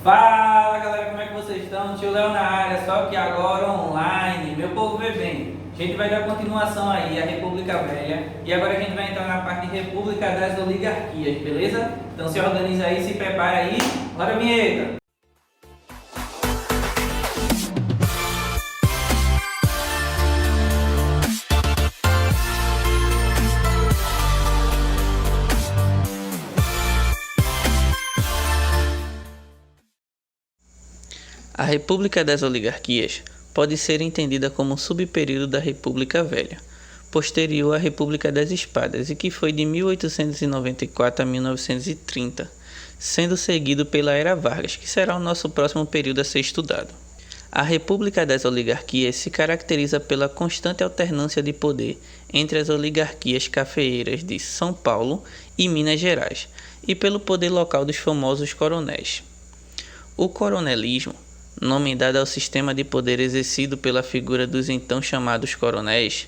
Fala galera, como é que vocês estão? Tio Léo na área, só que agora online. Meu povo vê bem. A gente vai dar continuação aí à República Velha e agora a gente vai entrar na parte de República das Oligarquias, beleza? Então se organiza aí, se prepara aí. Bora, vinheta! A República das Oligarquias pode ser entendida como um subperíodo da República Velha, posterior à República das Espadas e que foi de 1894 a 1930, sendo seguido pela Era Vargas, que será o nosso próximo período a ser estudado. A República das Oligarquias se caracteriza pela constante alternância de poder entre as oligarquias cafeeiras de São Paulo e Minas Gerais e pelo poder local dos famosos coronéis. O coronelismo, nome dado ao sistema de poder exercido pela figura dos então chamados coronéis,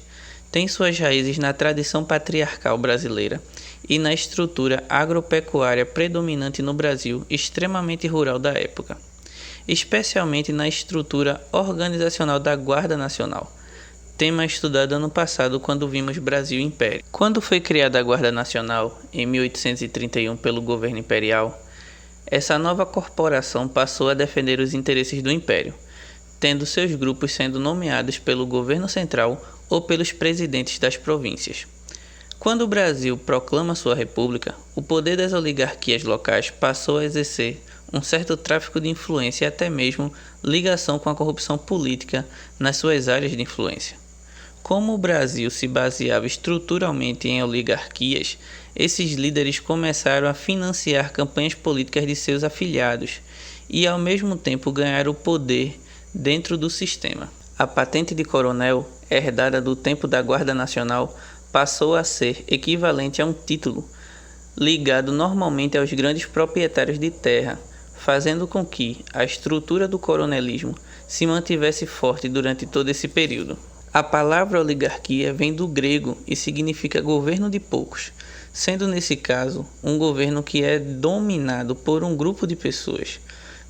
tem suas raízes na tradição patriarcal brasileira e na estrutura agropecuária predominante no Brasil, extremamente rural da época, especialmente na estrutura organizacional da Guarda Nacional, tema estudado ano passado quando vimos Brasil Império. Quando foi criada a Guarda Nacional, em 1831 pelo governo imperial, essa nova corporação passou a defender os interesses do Império, tendo seus grupos sendo nomeados pelo governo central ou pelos presidentes das províncias. Quando o Brasil proclama sua república, o poder das oligarquias locais passou a exercer um certo tráfico de influência e até mesmo ligação com a corrupção política nas suas áreas de influência. Como o Brasil se baseava estruturalmente em oligarquias, esses líderes começaram a financiar campanhas políticas de seus afiliados e, ao mesmo tempo, ganhar o poder dentro do sistema. A patente de coronel, herdada do tempo da Guarda Nacional, passou a ser equivalente a um título, ligado normalmente aos grandes proprietários de terra, fazendo com que a estrutura do coronelismo se mantivesse forte durante todo esse período. A palavra oligarquia vem do grego e significa governo de poucos, sendo nesse caso um governo que é dominado por um grupo de pessoas.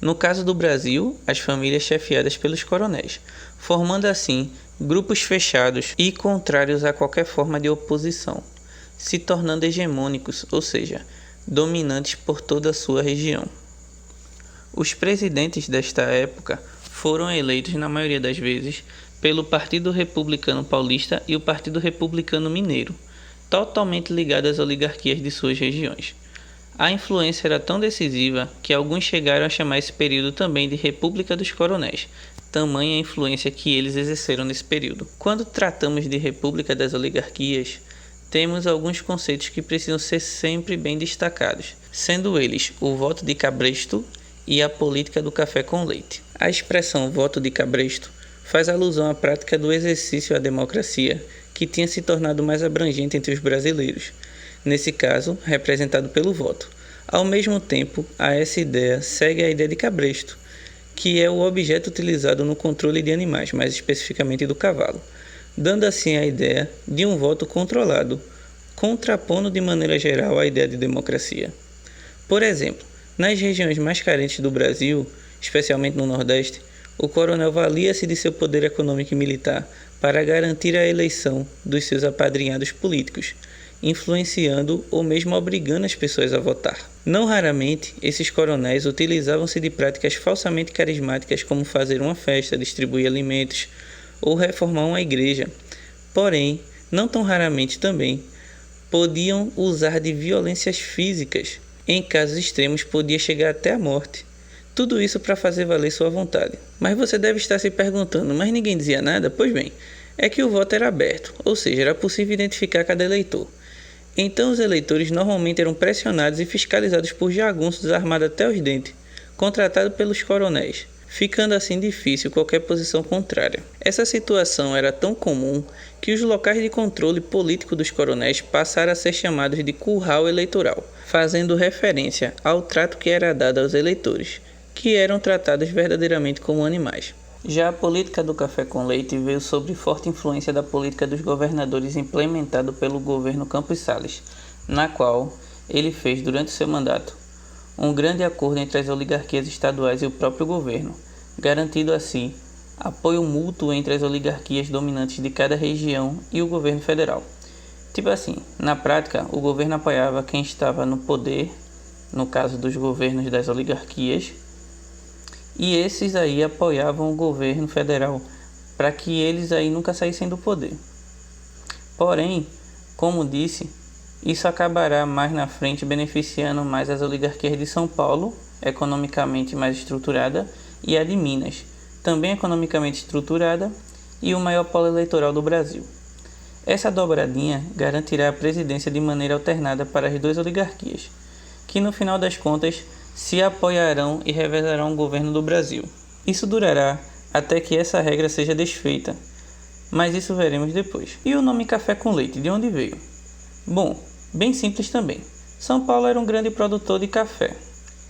No caso do Brasil, as famílias chefiadas pelos coronéis, formando assim grupos fechados e contrários a qualquer forma de oposição, se tornando hegemônicos, ou seja, dominantes por toda a sua região. Os presidentes desta época foram eleitos, na maioria das vezes, pelo Partido Republicano Paulista e o Partido Republicano Mineiro, totalmente ligados às oligarquias de suas regiões. A influência era tão decisiva que alguns chegaram a chamar esse período também de República dos Coronéis, tamanha a influência que eles exerceram nesse período. Quando tratamos de República das Oligarquias, temos alguns conceitos que precisam ser sempre bem destacados, sendo eles o voto de cabresto e a política do café com leite. A expressão voto de cabresto faz alusão à prática do exercício à democracia, que tinha se tornado mais abrangente entre os brasileiros, nesse caso, representado pelo voto. Ao mesmo tempo, a essa ideia segue a ideia de cabresto, que é o objeto utilizado no controle de animais, mais especificamente do cavalo, dando assim a ideia de um voto controlado, contrapondo de maneira geral a ideia de democracia. Por exemplo, nas regiões mais carentes do Brasil, especialmente no Nordeste, o coronel valia-se de seu poder econômico e militar para garantir a eleição dos seus apadrinhados políticos, influenciando ou mesmo obrigando as pessoas a votar. Não raramente, esses coronéis utilizavam-se de práticas falsamente carismáticas como fazer uma festa, distribuir alimentos ou reformar uma igreja. Porém, não tão raramente também, podiam usar de violências físicas. Em casos extremos, podia chegar até a morte. Tudo isso para fazer valer sua vontade. Mas você deve estar se perguntando, mas ninguém dizia nada? Pois bem, é que o voto era aberto, ou seja, era possível identificar cada eleitor. Então os eleitores normalmente eram pressionados e fiscalizados por jagunços armados até os dentes, contratados pelos coronéis, ficando assim difícil qualquer posição contrária. Essa situação era tão comum que os locais de controle político dos coronéis passaram a ser chamados de curral eleitoral, fazendo referência ao trato que era dado aos eleitores, que eram tratados verdadeiramente como animais. Já a política do café com leite veio sob forte influência da política dos governadores implementada pelo governo Campos Salles, na qual ele fez durante seu mandato um grande acordo entre as oligarquias estaduais e o próprio governo, garantindo assim apoio mútuo entre as oligarquias dominantes de cada região e o governo federal. Tipo assim, na prática, o governo apoiava quem estava no poder, no caso dos governos das oligarquias, e esses aí apoiavam o governo federal para que eles aí nunca saíssem do poder. Porém, como disse, isso acabará mais na frente beneficiando mais as oligarquias de São Paulo, economicamente mais estruturada, e a de Minas, também economicamente estruturada, e o maior polo eleitoral do Brasil. Essa dobradinha garantirá a presidência de maneira alternada para as duas oligarquias, que no final das contas se apoiarão e revezarão o governo do Brasil. Isso durará até que essa regra seja desfeita, mas isso veremos depois. E o nome café com leite, de onde veio? Bom, bem simples também. São Paulo era um grande produtor de café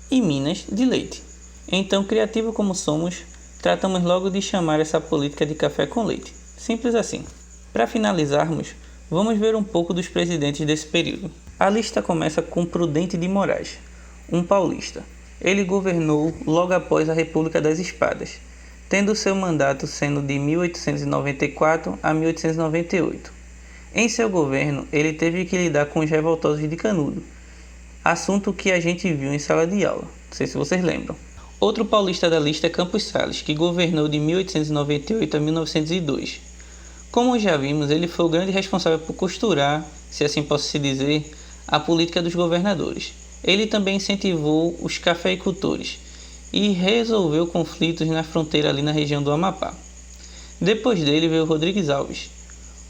e Minas de leite. Então, criativo como somos, tratamos logo de chamar essa política de café com leite. Simples assim. Para finalizarmos, vamos ver um pouco dos presidentes desse período. A lista começa com Prudente de Moraes, um paulista. Ele governou logo após a República das Espadas, tendo seu mandato sendo de 1894 a 1898. Em seu governo, ele teve que lidar com os revoltosos de Canudo, assunto que a gente viu em sala de aula, não sei se vocês lembram. Outro paulista da lista é Campos Sales, que governou de 1898 a 1902. Como já vimos, ele foi o grande responsável por costurar, se assim posso se dizer, a política dos governadores. Ele também incentivou os cafeicultores e resolveu conflitos na fronteira ali na região do Amapá. Depois dele veio Rodrigues Alves,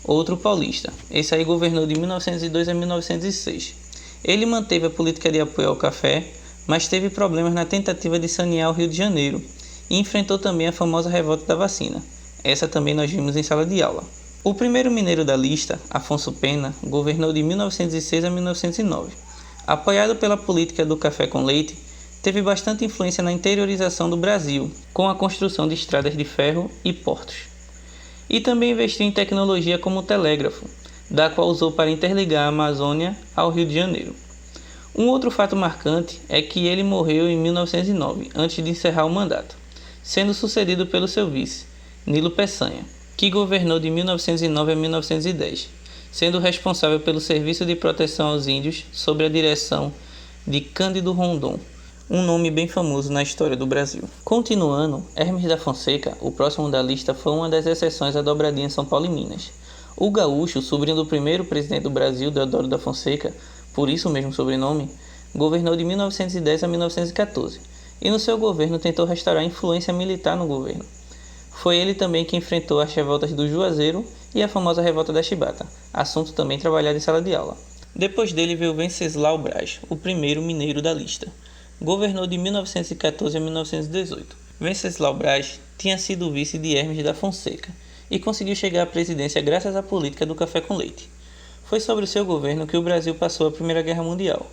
outro paulista. Esse aí governou de 1902 a 1906. Ele manteve a política de apoio ao café, mas teve problemas na tentativa de sanear o Rio de Janeiro e enfrentou também a famosa revolta da vacina. Essa também nós vimos em sala de aula. O primeiro mineiro da lista, Afonso Pena, governou de 1906 a 1909. Apoiado pela política do café com leite, teve bastante influência na interiorização do Brasil, com a construção de estradas de ferro e portos. E também investiu em tecnologia como o telégrafo, da qual usou para interligar a Amazônia ao Rio de Janeiro. Um outro fato marcante é que ele morreu em 1909, antes de encerrar o mandato, sendo sucedido pelo seu vice, Nilo Peçanha, que governou de 1909 a 1910, sendo responsável pelo Serviço de Proteção aos Índios sob a direção de Cândido Rondon, um nome bem famoso na história do Brasil. Continuando, Hermes da Fonseca, o próximo da lista, foi uma das exceções à dobradinha São Paulo e Minas. O gaúcho, sobrinho do primeiro presidente do Brasil, Deodoro da Fonseca, por isso mesmo sobrenome, governou de 1910 a 1914, e no seu governo tentou restaurar a influência militar no governo. Foi ele também que enfrentou as revoltas do Juazeiro e a famosa revolta da Chibata, assunto também trabalhado em sala de aula. Depois dele veio Venceslau Braz, o primeiro mineiro da lista. Governou de 1914 a 1918. Venceslau Braz tinha sido vice de Hermes da Fonseca e conseguiu chegar à presidência graças à política do café com leite. Foi sobre o seu governo que o Brasil passou a Primeira Guerra Mundial.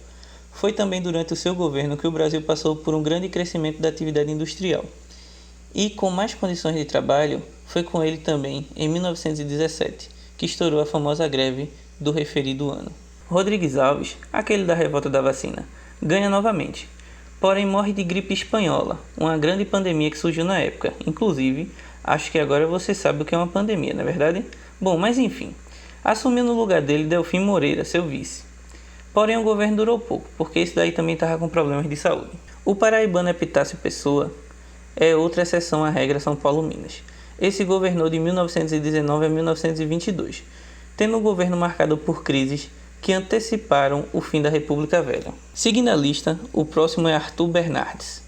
Foi também durante o seu governo que o Brasil passou por um grande crescimento da atividade industrial. E com mais condições de trabalho, foi com ele também, em 1917, que estourou a famosa greve do referido ano. Rodrigues Alves, aquele da revolta da vacina, ganha novamente, porém morre de gripe espanhola, uma grande pandemia que surgiu na época. Inclusive, acho que agora você sabe o que é uma pandemia, não é verdade? Bom, mas enfim, assumiu no lugar dele Delfim Moreira, seu vice. Porém, o governo durou pouco, porque esse daí também estava com problemas de saúde. O paraibano Epitácio Pessoa é outra exceção à regra São Paulo-Minas. Esse governou de 1919 a 1922, tendo um governo marcado por crises que anteciparam o fim da República Velha. Seguindo a lista, o próximo é Arthur Bernardes,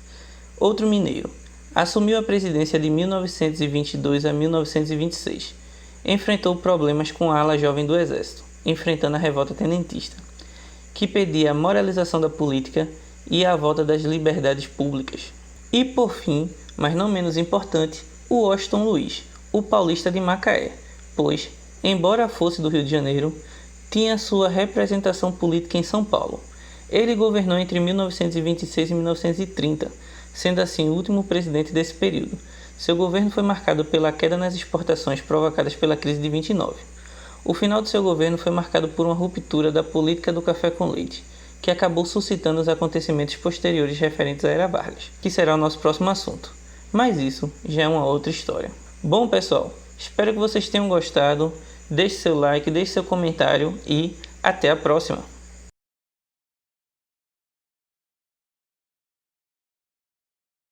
outro mineiro. Assumiu a presidência de 1922 a 1926. Enfrentou problemas com a ala jovem do Exército, enfrentando a revolta tenentista, que pedia a moralização da política e a volta das liberdades públicas. E por fim, mas não menos importante, o Washington Luiz, o paulista de Macaé, pois, embora fosse do Rio de Janeiro, tinha sua representação política em São Paulo. Ele governou entre 1926 e 1930, sendo assim o último presidente desse período. Seu governo foi marcado pela queda nas exportações provocadas pela crise de 29. O final de seu governo foi marcado por uma ruptura da política do café com leite, que acabou suscitando os acontecimentos posteriores referentes à Era Vargas, que será o nosso próximo assunto. Mas isso já é uma outra história. Bom, pessoal, espero que vocês tenham gostado. Deixe seu like, deixe seu comentário e até a próxima!